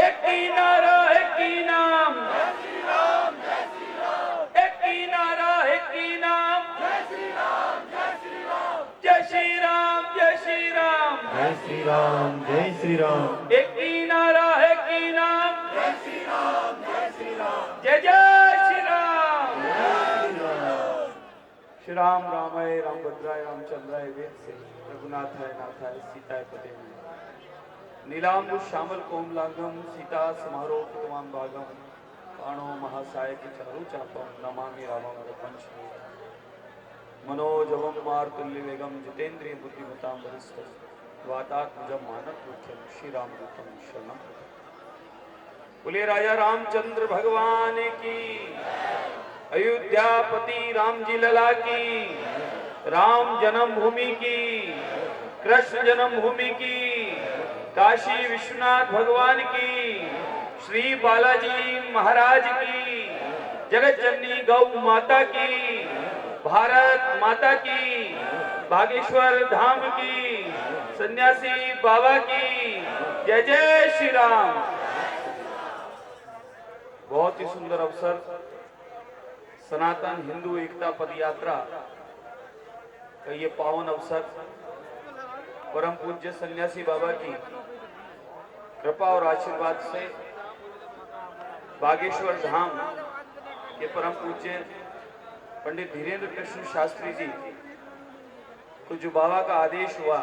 एक ही नारा एक ही नाम, एक ही नारा एक ही नाम, जय श्री राम जय श्री राम, जय श्री राम जय श्री राम, एक ही नारा एक ही नाम, जय श्री राम जय श्री राम, जय जय श्री राम। श्री राम रामाय रामभद्राय रामचंद्राय वेद से रघुनाथाय नाथाय सीताय पते नीलांबु श्यामल कोमलांगम सीता समारोह तमाम भागम काणो महासाय के चारु चापम नमामि रामम रघुवंश मनोजवम मारुतुल्य वेगम जितेंद्रिय बुद्धिमताम वरिष्ठ वातात्मजम मानव मुख्यम श्री राम दूतम शरणम। बोले राजा रामचंद्र भगवान की, अयोध्यापति राम जी लला की, राम जन्मभूमि की, कृष्ण जन्मभूमि की, काशी विश्वनाथ भगवान की, श्री बालाजी महाराज की, जगत जननी गौ माता की, भारत माता की, बागेश्वर धाम की, सन्यासी बाबा की, जय जय श्री राम। बहुत ही सुंदर अवसर, सनातन हिंदू एकता पद यात्रा का ये पावन अवसर, परम पूज्य सन्यासी बाबा की कृपा और आशीर्वाद से बागेश्वर धाम के परम पूज्य पंडित धीरेन्द्र कृष्ण शास्त्री जी को जो बाबा का आदेश हुआ,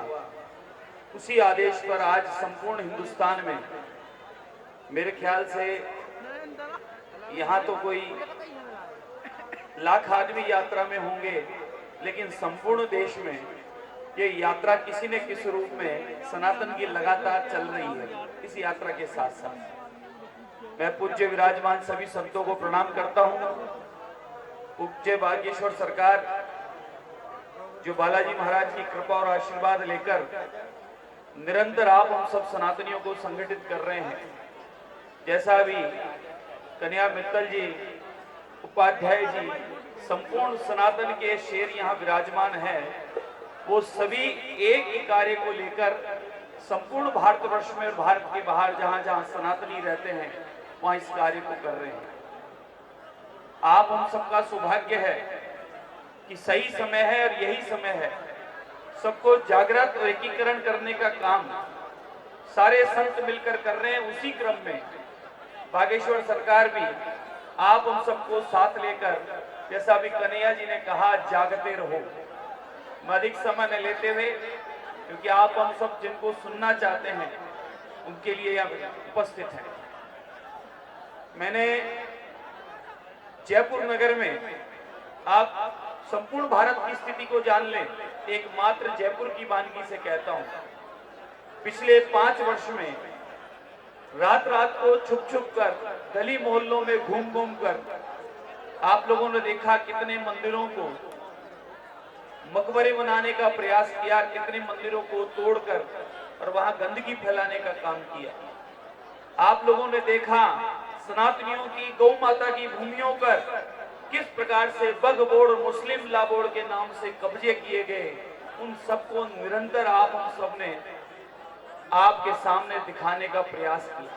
उसी आदेश पर आज संपूर्ण हिंदुस्तान में मेरे ख्याल से यहाँ तो कोई लाख आदमी यात्रा में होंगे, लेकिन संपूर्ण देश में ये यात्रा किसी न किसी रूप में सनातन की लगातार चल रही है। इस यात्रा के साथ साथ मैं पूज्य विराजमान सभी संतों को प्रणाम करता हूँ। पूज्य बागेश्वर सरकार जो बालाजी महाराज की कृपा और आशीर्वाद लेकर निरंतर आप हम सब सनातनियों को संगठित कर रहे हैं। जैसा अभी कन्या मित्तल जी, उपाध्याय जी, संपूर्ण सनातन के शेर यहाँ विराजमान है, वो सभी एक ही कार्य को लेकर संपूर्ण भारतवर्ष में और भारत के बाहर जहां जहां सनातनी रहते हैं वहां इस कार्य को कर रहे हैं। आप हम सबका सौभाग्य है कि सही समय है और यही समय है सबको जागृत और एकीकरण करने का काम सारे संत मिलकर कर रहे हैं। उसी क्रम में बागेश्वर सरकार भी आप हम सबको साथ लेकर, जैसा अभी कन्हैया जी ने कहा, जागते रहो। मैं अधिक समय न लेते हुए, क्योंकि आप हम सब जिनको सुनना चाहते हैं उनके लिए यहाँ उपस्थित हैं। मैंने जयपुर नगर में, आप संपूर्ण भारत की स्थिति को जान लें, एकमात्र जयपुर की वानगी से कहता हूं, पिछले 5 वर्ष में रात रात को छुप छुप कर गली मोहल्लों में घूम घूम कर आप लोगों ने देखा कितने मंदिरों को मकबरे बनाने का प्रयास किया, कितने मंदिरों को तोड़कर और वहां गंदगी फैलाने का काम किया। आप लोगों ने देखा सनातनियों की गौ माता की भूमियों पर किस प्रकार से बग बोर्ड और मुस्लिम ला बोर्ड के नाम से कब्जे किए गए। उन सबको निरंतर आप हम सब ने आपके सामने दिखाने का प्रयास किया।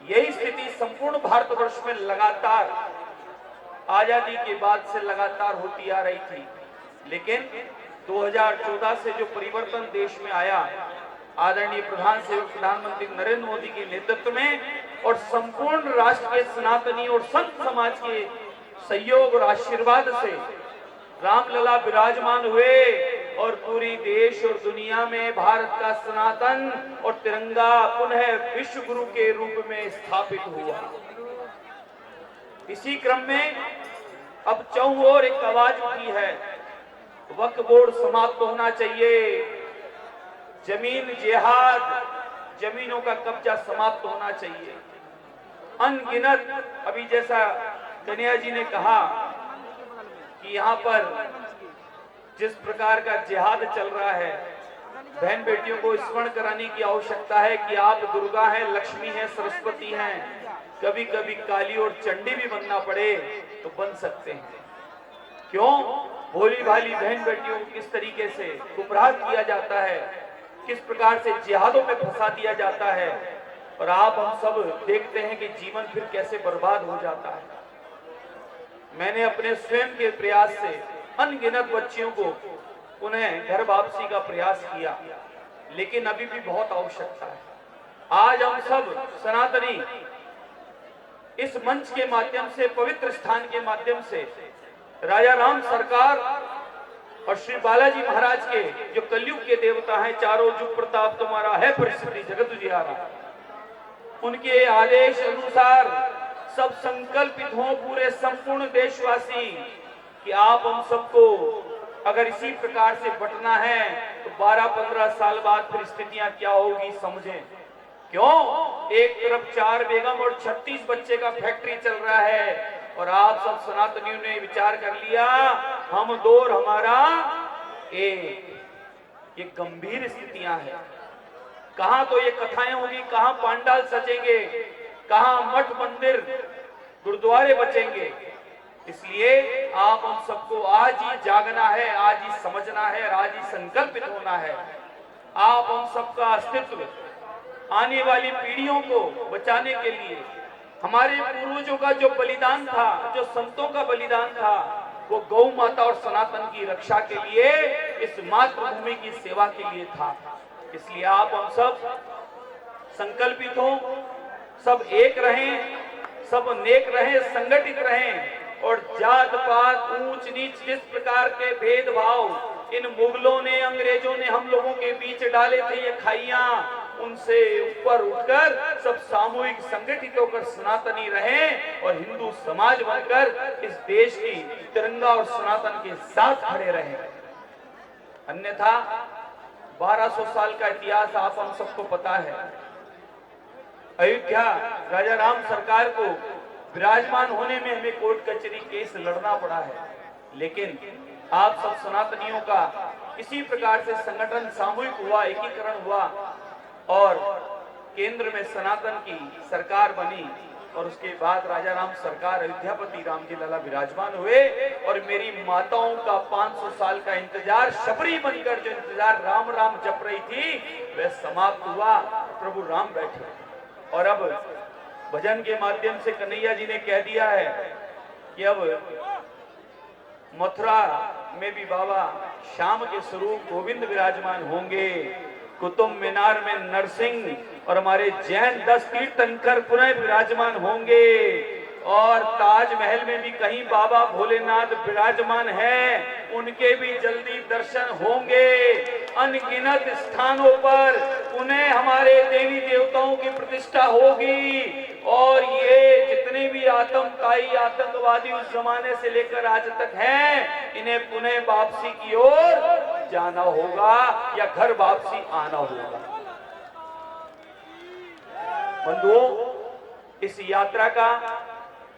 यही स्थिति संपूर्ण भारतवर्ष में लगातार आजादी के बाद से लगातार होती आ रही थी, लेकिन 2014 से जो परिवर्तन देश में आया, आदरणीय प्रधानमंत्री नरेंद्र मोदी के नेतृत्व में और संपूर्ण राष्ट्र के सनातनी और संत समाज के सहयोग और आशीर्वाद से रामलला विराजमान हुए और पूरी देश और दुनिया में भारत का सनातन और तिरंगा पुनः विश्व गुरु के रूप में स्थापित हुआ। इसी क्रम में अब चौओर एक आवाज उठी है, वक्फ बोर्ड समाप्त होना चाहिए, जमीन जिहाद, जमीनों का कब्जा समाप्त होना चाहिए। अनगिनत, अभी जैसा कन्हैया जी ने कहा कि यहाँ पर जिस प्रकार का जिहाद चल रहा है, बहन बेटियों को स्मरण कराने की आवश्यकता है कि आप दुर्गा हैं, लक्ष्मी हैं, सरस्वती हैं। कभी कभी काली और चंडी भी बनना पड़े तो बन सकते हैं। क्यों? भोली भाली बहन बेटियों को किस तरीके से गुमराह किया जाता है, किस प्रकार से जिहादों में फंसा दिया जाता है, और आप हम सब देखते हैं कि जीवन फिर कैसे बर्बाद हो जाता है। मैंने अपने स्वयं के प्रयास से अनगिनत बच्चियों को उन्हें घर वापसी का प्रयास किया, लेकिन अभी भी बहुत आवश्यकता है। आज हम सब सनातनी इस मंच के माध्यम से, पवित्र स्थान के माध्यम से राजा राम सरकार और श्री बालाजी महाराज के जो कलयुग के देवता हैं, चारों जुग प्रताप तुम्हारा है परिस्थिति जगत उजियारा, उनके आदेश अनुसार सब संकल्पित हों पूरे संपूर्ण देशवासी कि आप हम सबको अगर इसी प्रकार से बटना है तो 12-15 साल बाद फिर स्थितियां क्या होगी समझें। क्यों? एक तरफ 4 बेगम और 36 बच्चे का फैक्ट्री चल रहा है और आप सब सनातनियों ने विचार कर लिया हम 2 और हमारा 1। ये गंभीर स्थितियां हैं। कहां तो ये कथाएं होगी, कहां पांडाल सजेंगे, कहां मठ मंदिर गुरुद्वारे बचेंगे। इसलिए आप हम सबको आज ही जागना है, आज ही समझना है, आज ही संकल्पित होना है। आप हम सबका अस्तित्व आने वाली पीढ़ियों को बचाने के लिए, हमारे पूर्वजों का जो बलिदान था, जो संतों का बलिदान था, वो गौ माता और सनातन की रक्षा के लिए, इस मातृभूमि की सेवा के लिए था। इसलिए आप हम सब संकल्पित हो, सब एक रहें, सब नेक रहें, संगठित रहें और जात पात ऊंच नीच जिस प्रकार के भेदभाव इन मुगलों ने, अंग्रेजों ने हम लोगों के बीच डाले थे, ये खाइयां, उनसे ऊपर उठकर सब सामूहिक संगठित होकर सनातनी रहें और हिंदू समाज बनकर इस देश की तिरंगा और सनातन के साथ खड़े रहें। अन्यथा 1200 साल का इतिहास आप हम सबको पता है। अयोध्या राजा राम सरकार को विराजमान होने में हमें कोर्ट कचहरी केस लड़ना पड़ा है, लेकिन आप सब सनातनियों का इसी प्रकार से संगठन सामूहिक हुआ, एकीकरण हुआ और केंद्र में सनातन की सरकार बनी और उसके बाद राजा राम सरकार अयोध्यापति राम जी लला विराजमान हुए और मेरी माताओं का 500 साल का इंतजार, शबरी बनकर जो इंतजार राम राम जप रही थी वह समाप्त हुआ। प्रभु राम बैठे और अब भजन के माध्यम से कन्हैया जी ने कह दिया है कि अब मथुरा में भी बाबा श्याम के स्वरूप गोविंद विराजमान होंगे, कुतुब मीनार में नरसिंह और हमारे जैन 10 तीर्थंकर पुनः विराजमान होंगे और ताजमहल में भी कहीं बाबा भोलेनाथ विराजमान हैं, उनके भी जल्दी दर्शन होंगे। अनगिनत स्थानों पर उन्हें हमारे देवी देवताओं की प्रतिष्ठा होगी और ये जितने भी आतंकवादी आतंकवादी उस जमाने से लेकर आज तक हैं, इन्हें पुनः वापसी की ओर जाना होगा या घर वापसी आना होगा। बंधुओं, इस यात्रा का,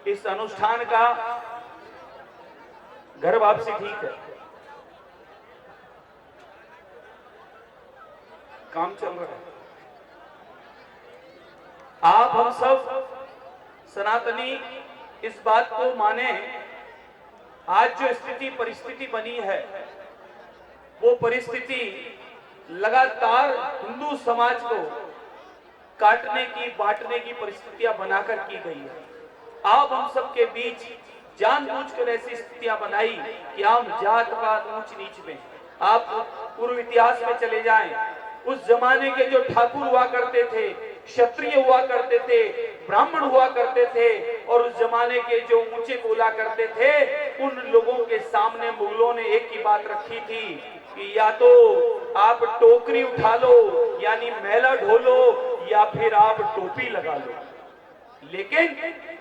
इस अनुष्ठान का घर वापसी ठीक है, काम चल रहा है। आप हम सब सनातनी इस बात को माने, आज जो स्थिति परिस्थिति बनी है वो परिस्थिति लगातार हिंदू समाज को काटने की, बांटने की परिस्थितियां बनाकर की गई है। आप हम सबके बीच जानबूझकर ऐसी स्थितियां बनाई कि हम जात पात ऊंच नीच में। आप पूर्व इतिहास में चले जाएं, उस जमाने के जो ठाकुर हुआ करते थे, क्षत्रिय हुआ करते थे, ब्राह्मण हुआ करते थे और उस जमाने के जो ऊंचे बोला करते थे, उन लोगों के सामने मुगलों ने एक ही बात रखी थी कि या तो आप टोकरी उठा लो यानी मैला ढोलो या फिर आप टोपी लगा लो। लेकिन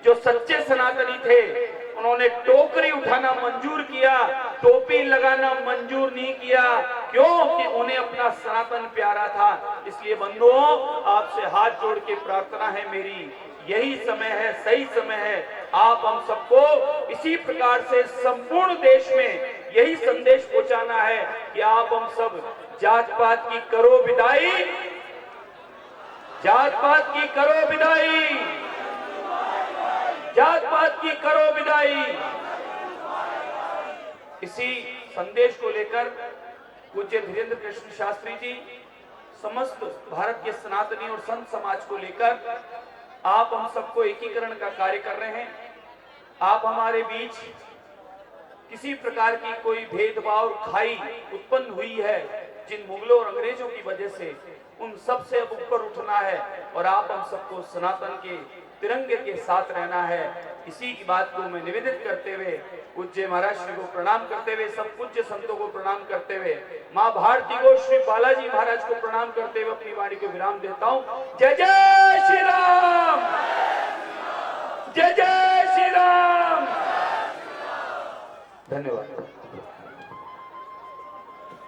जो सच्चे सनातनी थे उन्होंने टोकरी उठाना मंजूर किया, टोपी लगाना मंजूर नहीं किया। क्यों? कि उन्हें अपना सनातन प्यारा था। इसलिए बंधुओं, आपसे हाथ जोड़ के प्रार्थना है मेरी, यही समय है, सही समय है, आप हम सबको इसी प्रकार से संपूर्ण देश में यही संदेश पहुंचाना है कि आप हम सब जात पात की करो विदाई, जात पात की करो विदाई, जात पात की करो विदाई। इसी संदेश को लेकर पूज्य धीरेन्द्र कृष्ण शास्त्री जी, समस्त भारत के सनातनी और संत समाज को लेकर आप हम सबको एकीकरण का कार्य कर रहे हैं। आप हमारे बीच किसी प्रकार की कोई भेदभाव खाई उत्पन्न हुई है जिन मुगलों और अंग्रेजों की वजह से, उन सब से अब ऊपर उठना है और आप हम सबको सनातन के तिरंगे के साथ रहना है। इसी की बात को मैं निवेदित करते हुए पूज्य महाराज श्री को प्रणाम करते हुए, सब पूज्य संतों को प्रणाम करते हुए, मां भारती को, श्री बालाजी महाराज को प्रणाम करते हुए अपनी वाणी को विराम देता हूं। जय जय श्री राम, जय जय श्री राम। धन्यवाद।